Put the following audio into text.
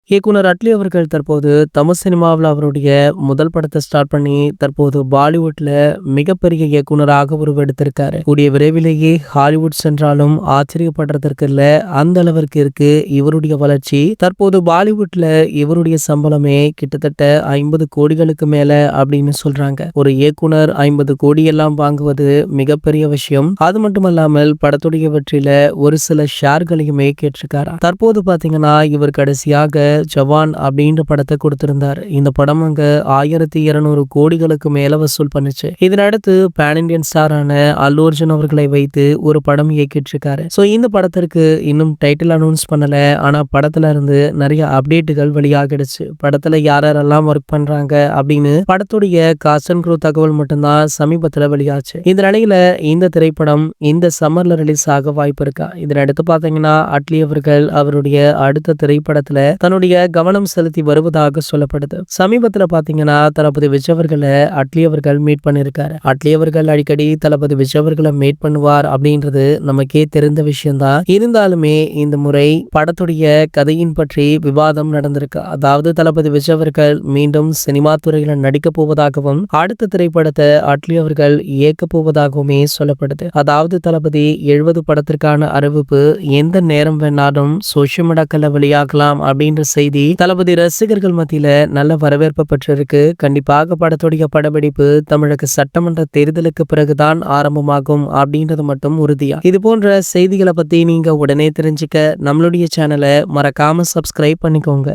இயக்குனர் அட்லி அவர்கள் தற்போது தமிழ் சினிமாவில் அவருடைய முதல் படத்தை ஸ்டார்ட் பண்ணி தற்போது பாலிவுட்ல மிகப்பெரிய இயக்குனராக உருவெடுத்திருக்காரு. கூடிய விரைவிலேயே ஹாலிவுட் சென்றாலும் ஆச்சரியப்படுறதற்கு இல்ல, அந்த அளவிற்கு இருக்கு இவருடைய வளர்ச்சி. தற்போது பாலிவுட்ல இவருடைய சம்பளமே கிட்டத்தட்ட 50 கோடிகளுக்கு மேல அப்படின்னு சொல்றாங்க. ஒரு இயக்குனர் 50 கோடி எல்லாம் வாங்குவது மிகப்பெரிய விஷயம். அது மட்டுமல்லாமல் படத்துடைய வெற்றியில ஒரு சில ஷேர்களையுமே கேட்டிருக்காரா. தற்போது பாத்தீங்கன்னா இவர் கடைசியாக ஜவான் அப்படின்ற படத்தை கொடுத்திருந்தார். இந்த படம் அங்க 1200 கோடிகளுக்கு மேல வசூல் பண்ணுச்சு. இதனடுத்து பேன் இண்டியன் ஸ்டாரான அல்லு அர்ஜுன் அவர்களை வைத்து ஒரு படம் இயக்கிட்டு இருக்காரு. சோ இந்த படத்திற்கு இன்னும் டைட்டில் அனௌன்ஸ் பண்ணல. ஆனா படத்துல இருந்து நிறைய அப்டேட்டுகள் வெளியாகிடுச்சு. படத்துல யாரெல்லாம் ஒர்க் பண்றாங்க அப்படின்னு படத்துடைய காஸ்ட் அண்ட் க்ரூ தகவல் மட்டும்தான் சமீபத்துல வெளியாச்சு. இந்த நிலையில இந்த திரைப்படம் இந்த சம்மர்ல ரிலீஸ் ஆக வாய்ப்பு இருக்கா. இதனடுத்து பாத்தீங்கன்னா அட்லி அவர்கள் அவருடைய அடுத்த திரைப்படத்துல தன்னுடைய கவனம் செலுத்தி வருவதாக சொல்லப்படுது. சமீபத்துல பாத்தீங்கன்னா தளபதி விஜய் அவர்களை அட்லி அவர்கள் மீட் பண்ணிருக்காரு. அட்லி அவர்கள் அடிக்கடி தளபதி விஜய் அவர்களை மீட் பண்ணுவார் அப்படின்றது நமக்கே தெரிந்த விஷயம் தான். இருந்தாலுமே இந்த முறை படத்துடைய கதையின் பற்றி விவாதம் நடந்திருக்கு. அதாவது தளபதி விஜய் அவர்கள் மீண்டும் சினிமா துறையில நடிக்க போவதாகவும் அடுத்த திரைப்படத்தை அட்லி அவர்கள் இயக்க போவதாகவுமே சொல்லப்படுது. அதாவது தளபதி 70 படத்திற்கான அறிவிப்பு எந்த நேரம் வேணாலும் சோசியல் மீடியாக்கள்ல வெளியாகலாம் அப்படின்ற செய்தி தளபதி ரசிகர்கள் மத்தியில நல்ல வரவேற்பு பெற்றிருக்கு. கண்டிப்பாக படத்துடைய படப்பிடிப்பு தமிழக சட்டமன்ற தேர்தலுக்கு பிறகுதான் ஆரம்பமாகும் அப்படின்றது மட்டும் உறுதியா. இது போன்ற செய்திகளை பத்தி நீங்க உடனே தெரிஞ்சுக்க நம்மளுடைய சேனலை மறக்காம சப்ஸ்கிரைப் பண்ணிக்கோங்க.